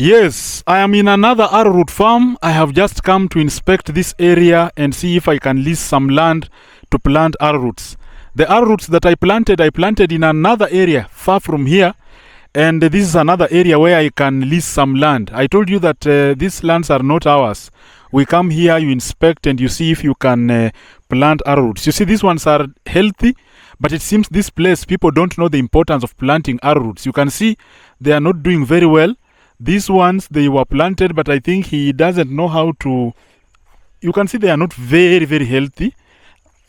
Yes, I am in another arrowroot farm. I have just come to inspect this area and see if I can lease some land to plant arrowroots. The arrowroots that I planted in another area far from here, and this is another area where I can lease some land. I told you that these lands are not ours. We come here, you inspect, and you see if you can plant arrowroots. You see, these ones are healthy, but it seems this place, people don't know the importance of planting arrowroots. You can see they are not doing very well. These ones, they were planted, but I think he doesn't know how to... You can see they are not very, very healthy.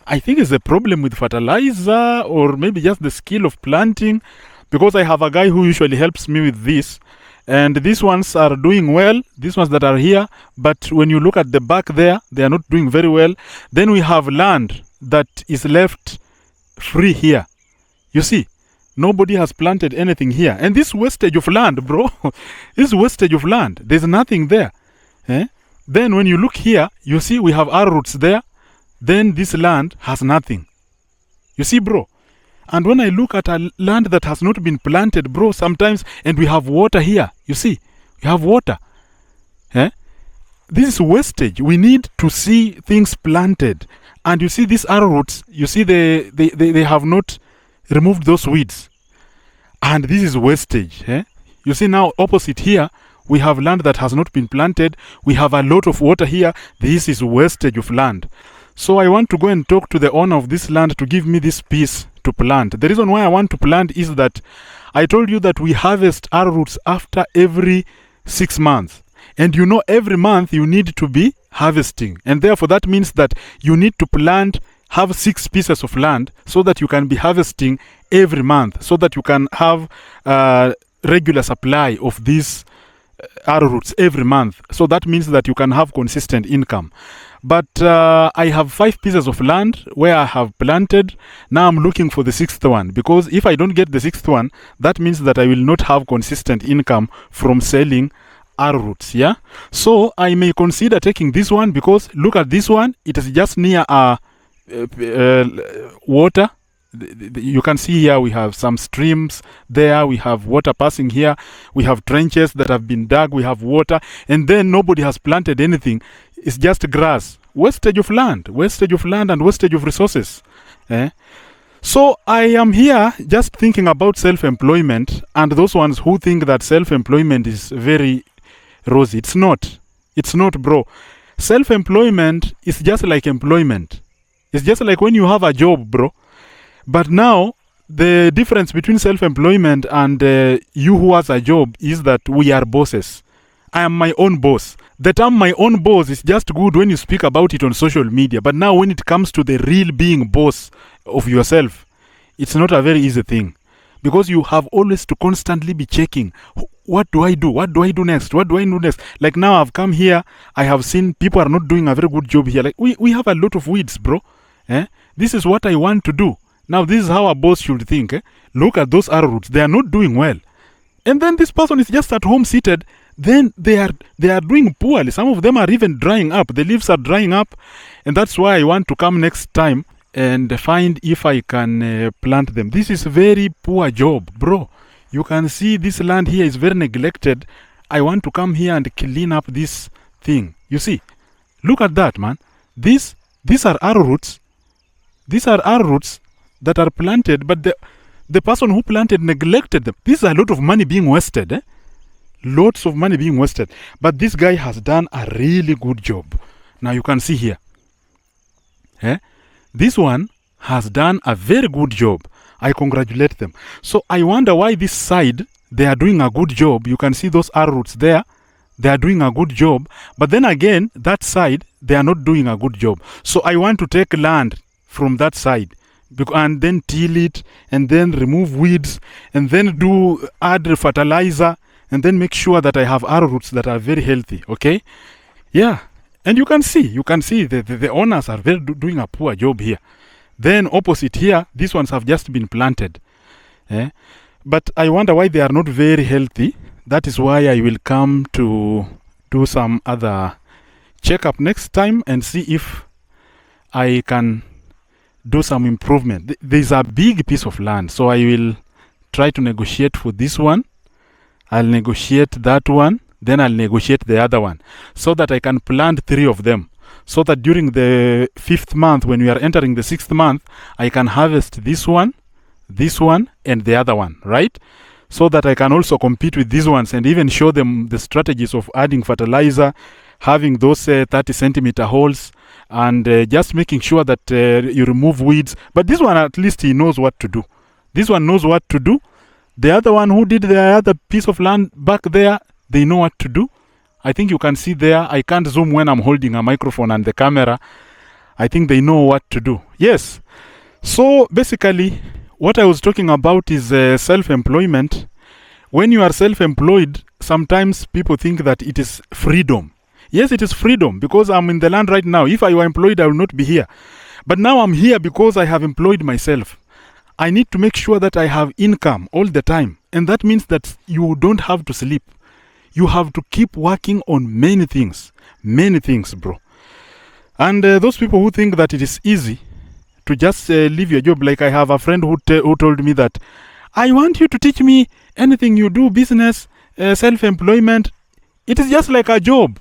I think it's a problem with fertilizer or maybe just the skill of planting, because I have a guy who usually helps me with this. And these ones are doing well, these ones that are here, but when you look at the back there, they are not doing very well. Then we have land that is left free here. You see? Nobody has planted anything here. And this wastage of land, bro, this wastage of land. There's nothing there. Then when you look here, you see we have arrowroots there. Then this land has nothing. You see, bro? And when I look at a land that has not been planted, bro, sometimes, and we have water here. You see, we have water. This is wastage. We need to see things planted. And you see these arrowroots, you see they have not removed those weeds. And this is wastage. You see now opposite here, we have land that has not been planted. We have a lot of water here. This is wastage of land. So I want to go and talk to the owner of this land to give me this piece to plant. The reason why I want to plant is that I told you that we harvest arrowroots after every 6 months. And you know every month you need to be harvesting. And therefore that means that you need to plant, have 6 pieces of land so that you can be harvesting every month, so that you can have a regular supply of these arrowroots every month. So that means that you can have consistent income. But I have 5 pieces of land where I have planted. Now I'm looking for the 6th one, because if I don't get the 6th one, that means that I will not have consistent income from selling arrowroots. Yeah, so I may consider taking this one, because look at this one, it is just near water. You can see here we have some streams there, we have water passing here, we have trenches that have been dug, we have water, and then nobody has planted anything. It's just grass. Wastage of land and wastage of resources. So I am here just thinking about self-employment, and those ones who think that self-employment is very rosy. It's not, bro. Self-employment is just like employment. It's just like when you have a job, bro. But now, the difference between self-employment and you who has a job is that we are bosses. I am my own boss. The term my own boss is just good when you speak about it on social media. But now when it comes to the real being boss of yourself, it's not a very easy thing. Because you have always to constantly be checking, what do I do? What do I do next? What do I do next? Like now I've come here, I have seen people are not doing a very good job here. Like we have a lot of weeds, bro. This is what I want to do. Now this is how a boss should think. Look at those arrowroots. They are not doing well. And then this person is just at home seated. Then they are doing poorly. Some of them are even drying up. The leaves are drying up. And that's why I want to come next time and find if I can plant them. This is a very poor job, bro. You can see this land here is very neglected. I want to come here and clean up this thing. You see? Look at that, man. These are arrowroots. These are arrowroots that are planted, but the person who planted neglected them. This is a lot of money being wasted. Lots of money being wasted. But this guy has done a really good job. Now you can see here. This one has done a very good job. I congratulate them. So I wonder why this side, they are doing a good job. You can see those arrowroots there. They are doing a good job. But then again, that side, they are not doing a good job. So I want to take land from that side, and then till it, and then remove weeds, and then add fertilizer, and then make sure that I have arrowroots that are very healthy. Okay? Yeah. And you can see the owners are doing a poor job here. Then opposite here, these ones have just been planted. But I wonder why they are not very healthy. That is why I will come to do some other checkup next time and see if I can do some improvement. There's a big piece of land, so I will try to negotiate for this one. I'll negotiate that one. then I'll negotiate the other one, so that I can plant 3 of them, so that during the 5th month, when we are entering the 6th month, I can harvest this one, and the other one, right? So that I can also compete with these ones and even show them the strategies of adding fertilizer, having those 30 centimeter holes, and just making sure that you remove weeds. But this one, at least he knows what to do. This one knows what to do. The other one who did the other piece of land back there, they know what to do. I think you can see there. I can't zoom when I'm holding a microphone and the camera. I think they know what to do. Yes. So basically, what I was talking about is self-employment. When you are self-employed, sometimes people think that it is freedom. Yes, it is freedom, because I'm in the land right now. If I were employed, I would not be here. But now I'm here because I have employed myself. I need to make sure that I have income all the time. And that means that you don't have to sleep. You have to keep working on many things, bro. And those people who think that it is easy to just leave your job, like I have a friend who told me that, I want you to teach me anything you do, business, self-employment. It is just like a job.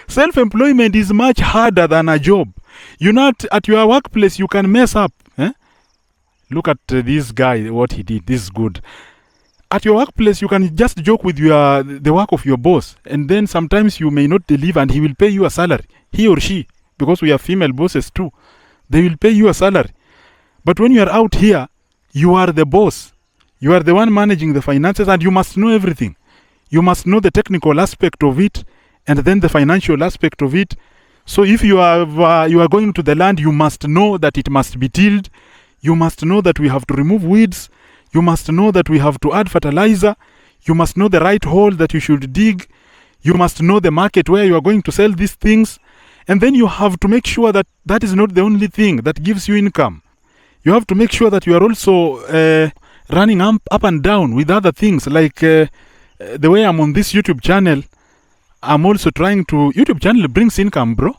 Self-employment is much harder than a job. You're not at your workplace, you can mess up. Look at this guy, what he did. This is good. At your workplace, you can just joke with the work of your boss, and then sometimes you may not deliver, and he will pay you a salary, he or she, because we have female bosses too. They will pay you a salary. But when you are out here, you are the boss. You are the one managing the finances, and you must know everything. You must know the technical aspect of it, and then the financial aspect of it. So if you are going to the land, you must know that it must be tilled. You must know that we have to remove weeds. You must know that we have to add fertilizer. You must know the right hole that you should dig. You must know the market where you are going to sell these things. And then you have to make sure that that is not the only thing that gives you income. You have to make sure that you are also running up and down with other things. Like the way I'm on this YouTube channel, I'm also trying to... YouTube channel brings income, bro.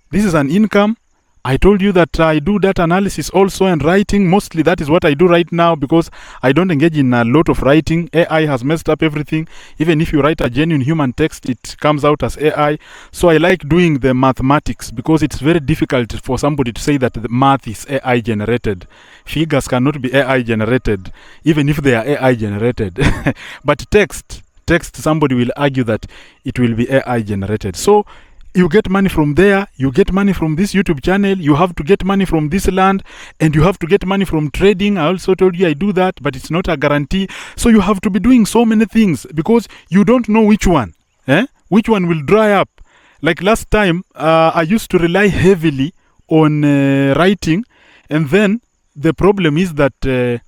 This is an income. I told you that I do data analysis also and writing. Mostly that is what I do right now, because I don't engage in a lot of writing. AI has messed up everything. Even if you write a genuine human text, it comes out as AI. So I like doing the mathematics, because it's very difficult for somebody to say that the math is AI generated. Figures cannot be AI generated, even if they are AI generated. But text, somebody will argue that it will be AI generated. So you get money from there, you get money from this YouTube channel, you have to get money from this land, and you have to get money from trading. I also told you I do that, but it's not a guarantee. So you have to be doing so many things, because you don't know which one will dry up. Like last time, I used to rely heavily on writing, and then the problem is that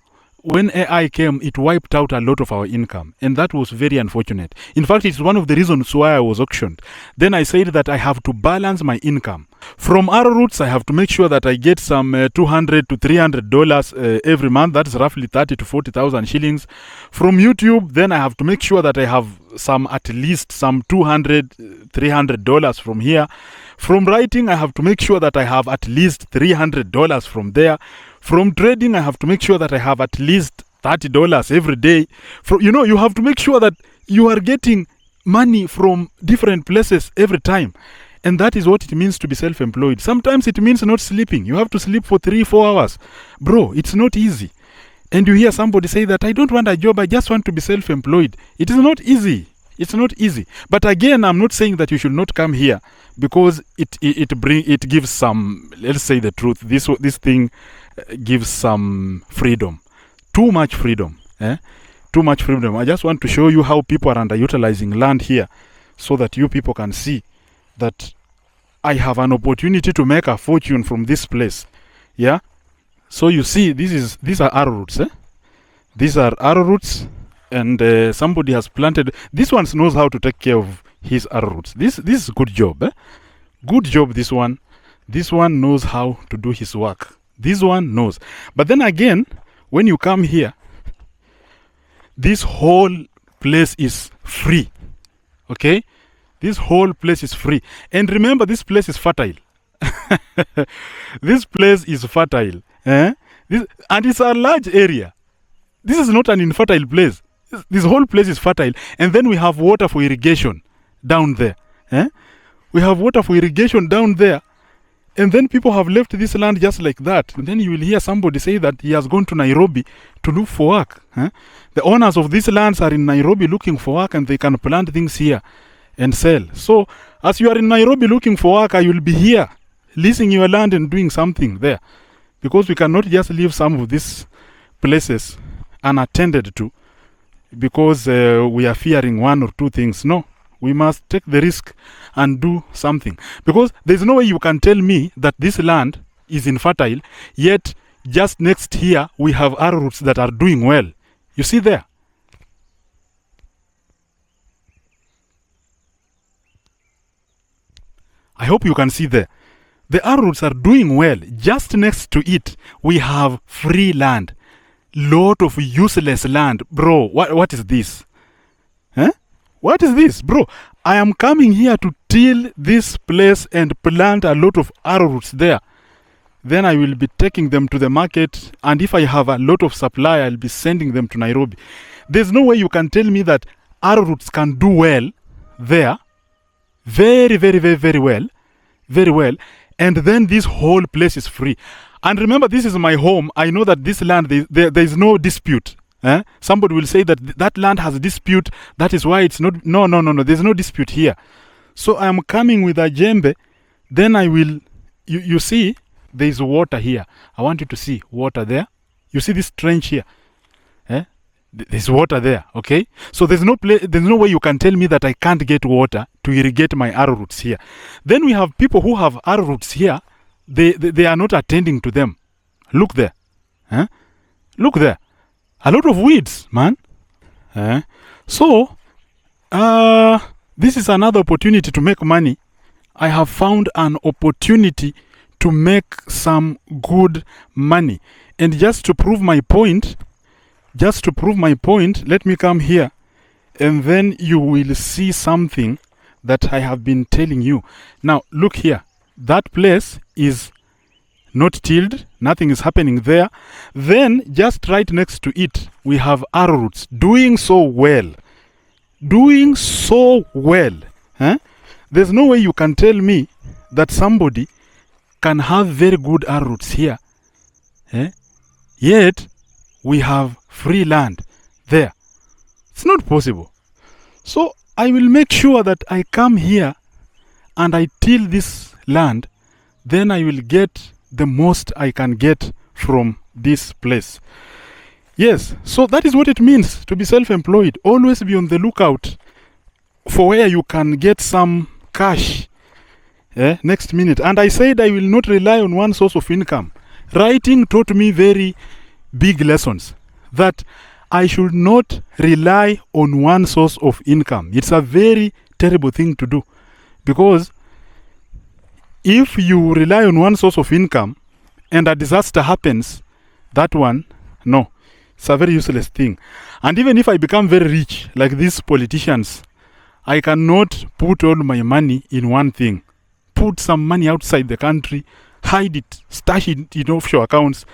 when AI came, it wiped out a lot of our income, and that was very unfortunate. In fact, it's one of the reasons why I was auctioned. Then I said that I have to balance my income. From Arrowroots, I have to make sure that I get some $200 to $300 every month. That's roughly 30 to 40,000 shillings. From YouTube, then I have to make sure that I have at least some $200, $300 from here. From writing, I have to make sure that I have at least $300 from there. From trading, I have to make sure that I have at least $30 every day. You have to make sure that you are getting money from different places every time. And that is what it means to be self-employed. Sometimes it means not sleeping. You have to sleep for 3-4 hours. Bro, it's not easy. And you hear somebody say that, I don't want a job, I just want to be self-employed. It is not easy. It's not easy. But again, I'm not saying that you should not come here, because it gives some, let's say the truth, this thing gives some freedom. Too much freedom. Too much freedom. I just want to show you how people are underutilizing land here, so that you people can see that I have an opportunity to make a fortune from this place. Yeah. So you see, these are arrowroots. These are arrowroots, and somebody has planted. This one knows how to take care of his arrowroots. This is good job. Good job. This one knows how to do his work. This one knows. But then again, when you come here, this whole place is free. Okay? This whole place is free. And remember, this place is fertile. This place is fertile. And it's a large area. This is not an infertile place. This whole place is fertile. And then we have water for irrigation down there. We have water for irrigation down there. And then people have left this land just like that. And then you will hear somebody say that he has gone to Nairobi to look for work. The owners of these lands are in Nairobi looking for work, and they can plant things here and sell. So as you are in Nairobi looking for work, I will be here leasing your land and doing something there. Because we cannot just leave some of these places unattended to because we are fearing one or two things. No, we must take the risk and do something. Because there's no way you can tell me that this land is infertile, yet just next here we have arrowroots that are doing well. You see there? I hope you can see there. The arrowroots are doing well. Just next to it, we have free land. Lot of useless land. Bro, what is this? What is this? Bro, I am coming here to till this place and plant a lot of arrowroots there. Then I will be taking them to the market, and if I have a lot of supply, I'll be sending them to Nairobi. There's no way you can tell me that arrowroots can do well there. Very, very, very, very well. Very well. And then this whole place is free. And remember, this is my home. I know that this land, there is no dispute. Somebody will say that that land has a dispute. That is why it's not. No. There's no dispute here. So I am coming with a djembe. Then I will. You see, there is water here. I want you to see water there. You see this trench here. There's water there. Okay. So there's no way you can tell me that I can't get water to irrigate my arrowroots here. Then we have people who have arrowroots here. They are not attending to them. Look there. Look there. A lot of weeds, man. So, this is another opportunity to make money. I have found an opportunity to make some good money. And just to prove my point, let me come here. And then you will see something that I have been telling you. Now, look here. That place is not tilled. Nothing is happening there. Then, just right next to it, we have arrowroots doing so well. Doing so well. There's no way you can tell me that somebody can have very good arrowroots here. Yet, we have free land there. It's not possible. So, I will make sure that I come here and I till this land. Then I will get the most I can get from this place. Yes, so that is what it means to be self-employed. Always be on the lookout for where you can get some cash next minute. And I said I will not rely on one source of income. Writing taught me very big lessons that I should not rely on one source of income. It's a very terrible thing to do, because if you rely on one source of income and a disaster happens, that one, no, it's a very useless thing. And even if I become very rich, like these politicians, I cannot put all my money in one thing. Put some money outside the country, hide it, stash it in offshore accounts.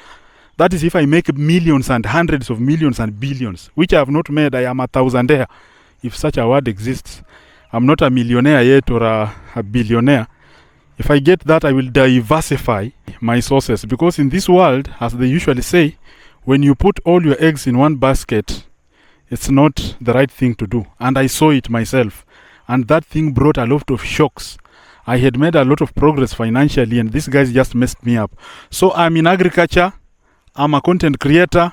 That is if I make millions and hundreds of millions and billions, which I have not made. I am a thousandaire, if such a word exists. I'm not a millionaire yet or a billionaire. If I get that, I will diversify my sources, because in this world, as they usually say, when you put all your eggs in one basket, it's not the right thing to do. And I saw it myself. And that thing brought a lot of shocks. I had made a lot of progress financially, and these guys just messed me up. So I'm in agriculture, I'm a content creator,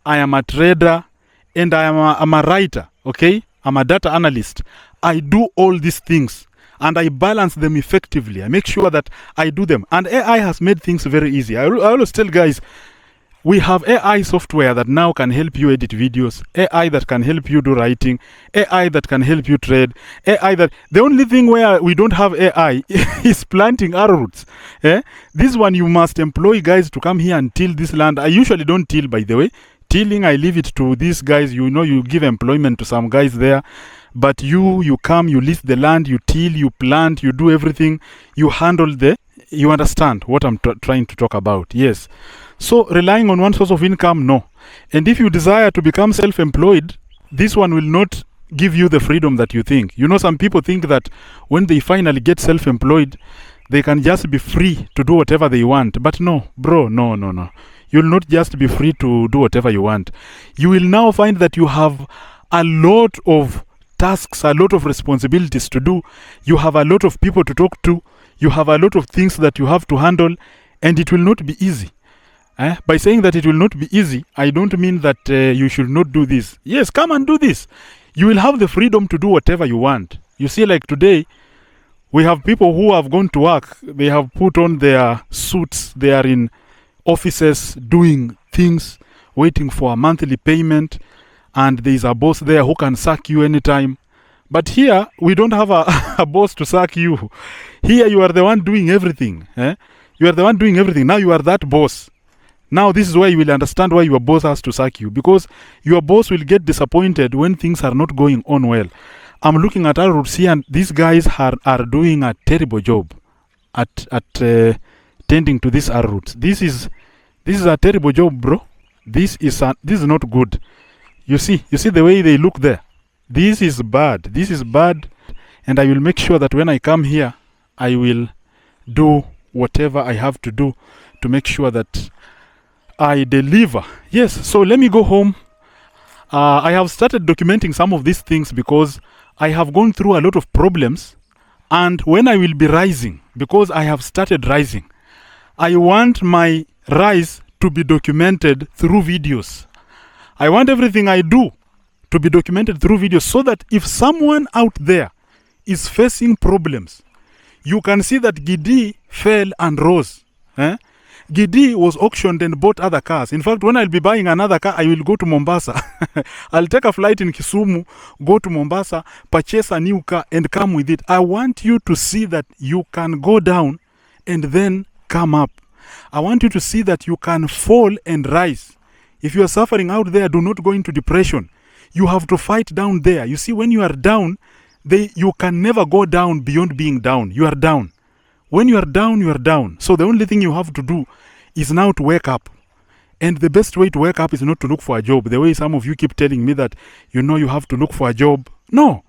I am a trader, and I'm a writer, okay? I'm a data analyst. I do all these things, and I balance them effectively. I make sure that I do them. And AI has made things very easy. I always tell guys, we have AI software that now can help you edit videos, AI that can help you do writing, AI that can help you trade, AI that... The only thing where we don't have AI is planting arrowroots. This one you must employ guys to come here and till this land. I usually don't till, by the way. Tilling, I leave it to these guys. You know, you give employment to some guys there. But you come, you lease the land, you till, you plant, you do everything. You handle you understand what I'm trying to talk about. Yes. So relying on one source of income, no. And if you desire to become self-employed, this one will not give you the freedom that you think. You know, some people think that when they finally get self-employed, they can just be free to do whatever they want. But no, bro, no. You'll not just be free to do whatever you want. You will now find that you have a lot of tasks, a lot of responsibilities to do. You have a lot of people to talk to. You have a lot of things that you have to handle, and it will not be easy. By saying that it will not be easy, I don't mean that you should not do this. Yes, come and do this. You will have the freedom to do whatever you want. You see, like today, we have people who have gone to work. They have put on their suits. They are in offices doing things, waiting for a monthly payment, and there is a boss there who can sack you anytime. But here, we don't have a boss to sack you. Here, you are the one doing everything. You are the one doing everything. Now you are that boss. Now this is why you will understand why your boss has to sack you, because your boss will get disappointed when things are not going on well. I'm looking at Arrowroot here, and these guys are doing a terrible job at tending to this Arrowroot. This is a terrible job, bro. This is not good. You see the way they look there. This is bad. This is bad, and I will make sure that when I come here, I will do whatever I have to do to make sure that I deliver. Yes, so let me go home. I have started documenting some of these things because I have gone through a lot of problems, and when I will be rising, because I have started rising, I want my rise to be documented through videos. I want everything I do to be documented through videos, so that if someone out there is facing problems, you can see that Giddy fell and rose. Giddy was auctioned and bought other cars. In fact, when I'll be buying another car, I will go to Mombasa. I'll take a flight in Kisumu, go to Mombasa, purchase a new car, and come with it. I want you to see that you can go down and then come up. I want you to see that you can fall and rise. If you are suffering out there, do not go into depression. You have to fight down there. You see, when you are down, you can never go down beyond being down. You are down. When you are down, you are down. So the only thing you have to do is now to wake up. And the best way to wake up is not to look for a job. The way some of you keep telling me that, you have to look for a job. No.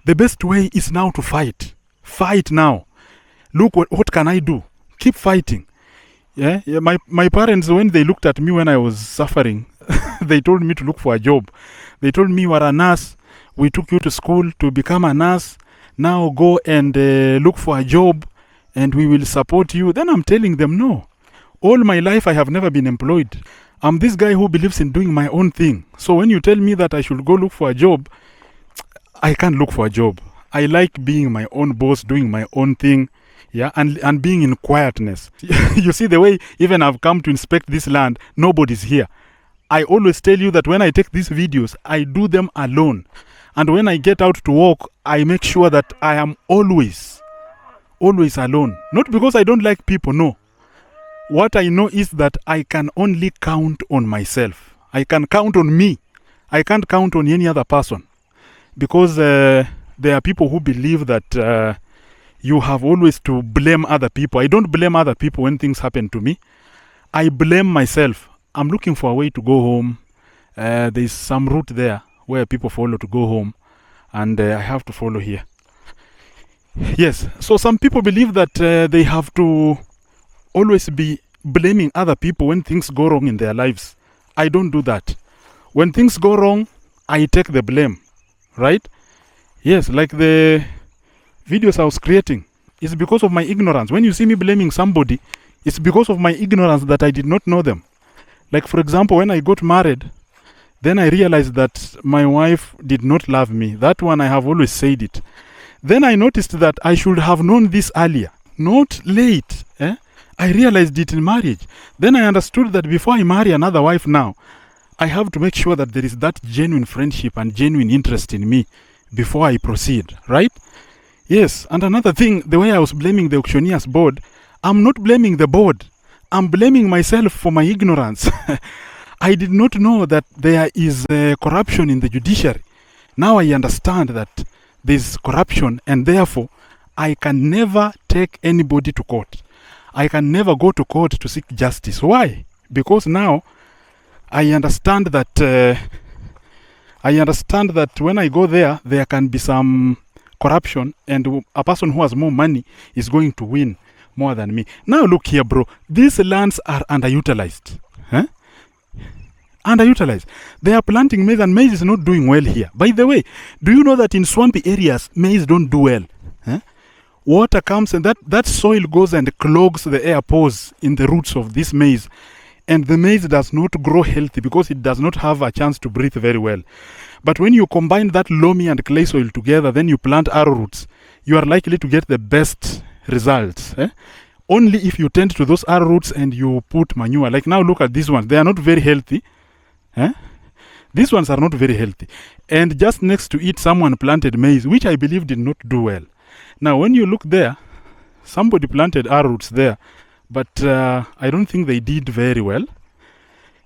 The best way is now to fight. Fight now. Look, what can I do? Keep fighting. Yeah. My parents, when they looked at me when I was suffering, they told me to look for a job. They told me, you are a nurse. We took you to school to become a nurse. Now go and look for a job, and we will support you. Then I'm telling them, no. All my life I have never been employed. I'm this guy who believes in doing my own thing. So when you tell me that I should go look for a job, I can't look for a job. I like being my own boss, doing my own thing, and being in quietness. You see the way even I've come to inspect this land, nobody's here. I always tell you that when I take these videos, I do them alone. And when I get out to walk, I make sure that I am always alone. Not because I don't like people, no. What I know is that I can only count on myself. I can count on me. I can't count on any other person. Because there are people who believe that you have always to blame other people. I don't blame other people when things happen to me. I blame myself. I'm looking for a way to go home. There's some route there where people follow to go home. And I have to follow here. Yes, so some people believe that they have to always be blaming other people when things go wrong in their lives. I don't do that. When things go wrong, I take the blame, right? Yes, like the videos I was creating. It's because of my ignorance. When you see me blaming somebody, it's because of my ignorance that I did not know them. Like, for example, when I got married, then I realized that my wife did not love me. That one, I have always said it. Then I noticed that I should have known this earlier, not late. I realized it in marriage. Then I understood that before I marry another wife now, I have to make sure that there is that genuine friendship and genuine interest in me before I proceed, right? Yes, and another thing, the way I was blaming the auctioneer's board, I'm not blaming the board. I'm blaming myself for my ignorance. I did not know that there is corruption in the judiciary. Now I understand that there is corruption, and therefore I can never take anybody to court. I can never go to court to seek justice. Why? Because now I understand that I understand that when I go there, there can be some corruption, and a person who has more money is going to win more than me. Now look here, bro. These lands are underutilized. Huh? Underutilized. They are planting maize, and maize is not doing well here. By the way, do you know that in swampy areas, maize don't do well? Huh? Water comes, and that soil goes and clogs the air pores in the roots of this maize. And the maize does not grow healthy because it does not have a chance to breathe very well. But when you combine that loamy and clay soil together, then you plant arrowroots, you are likely to get the best results. Only if you tend to those arrowroots and you put manure. Like now, look at these ones. They are not very healthy. These ones are not very healthy. And just next to it, someone planted maize, which I believe did not do well. Now, when you look there, somebody planted arrowroots there. But I don't think they did very well.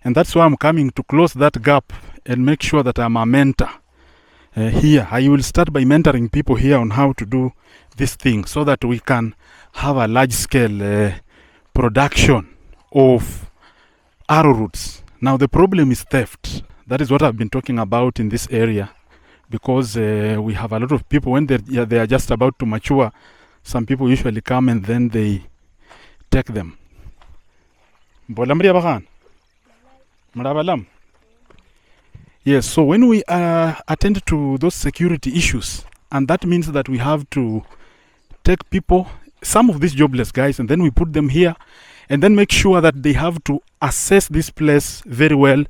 And that's why I'm coming to close that gap and make sure that I'm a mentor here. I will start by mentoring people here on how to do this thing so that we can have a large-scale production of arrowroots. Now, the problem is theft. That is what I've been talking about in this area, because we have a lot of people, when they are just about to mature, some people usually come and then they take them. Yes, so when we attend to those security issues, and that means that we have to take people, some of these jobless guys, and then we put them here, and then make sure that they have to assess this place very well.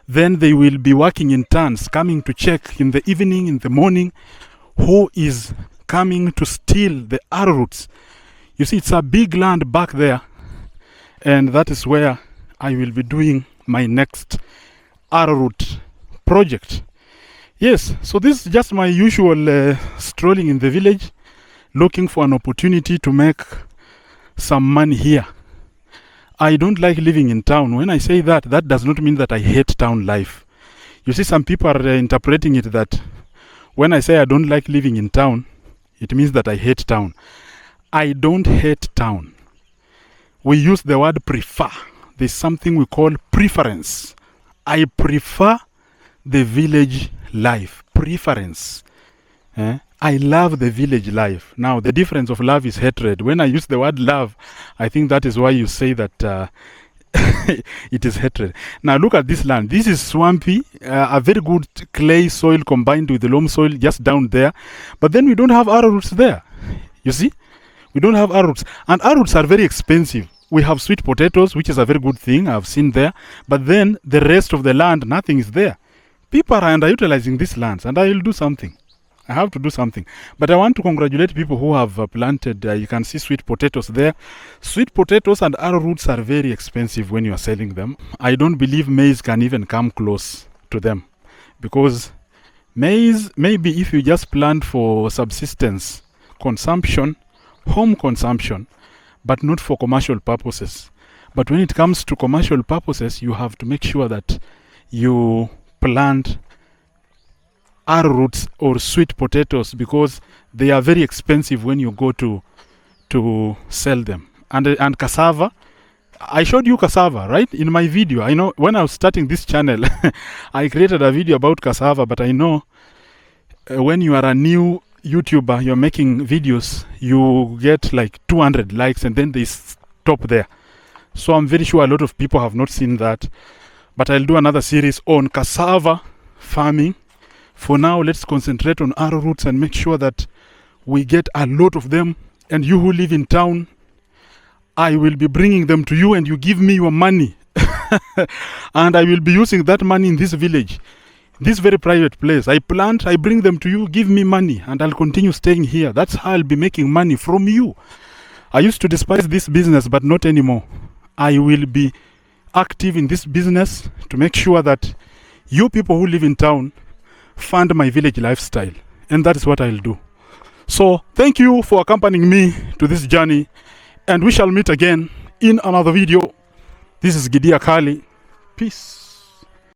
Then they will be working in turns, coming to check in the evening, in the morning, who is coming to steal the arrowroots. You see, it's a big land back there, and that is where I will be doing my next arrowroot project. Yes, so this is just my usual strolling in the village, looking for an opportunity to make some money here. I don't like living in town. When I say that, that does not mean that I hate town life. You see, some people are interpreting it that when I say I don't like living in town, it means that I hate town. I don't hate town. We use the word prefer. There's something we call preference. I prefer the village life. Preference. I love the village life. Now, the difference of love is hatred. When I use the word love, I think that is why you say that it is hatred. Now, look at this land. This is swampy, a very good clay soil combined with the loam soil just down there. But then we don't have arrowroots there. You see? We don't have arrowroots. And arrowroots are very expensive. We have sweet potatoes, which is a very good thing I've seen there. But then the rest of the land, nothing is there. People are underutilizing these lands, and I will do something. I have to do something. But I want to congratulate people who have planted, you can see sweet potatoes there. Sweet potatoes and arrowroots are very expensive when you are selling them. I don't believe maize can even come close to them. Because maize, maybe if you just plant for subsistence, consumption, home consumption, but not for commercial purposes. But when it comes to commercial purposes, you have to make sure that you plant arrowroots or sweet potatoes, because they are very expensive when you go to sell them. And cassava, I showed you cassava, right? In my video. I know when I was starting this channel, I created a video about cassava, but I know when you are a new YouTuber, you're making videos, you get like 200 likes and then they stop there. So I'm very sure a lot of people have not seen that. But I'll do another series on cassava farming. For now, let's concentrate on arrowroots and make sure that we get a lot of them. And you who live in town, I will be bringing them to you and you give me your money. And I will be using that money in this village. This very private place. I plant, I bring them to you, give me money, and I'll continue staying here. That's how I'll be making money from you. I used to despise this business, but not anymore. I will be active in this business to make sure that you people who live in town fund my village lifestyle. And that is what I'll do. So, thank you for accompanying me to this journey, and we shall meet again in another video. This is Giddy Akali. Peace.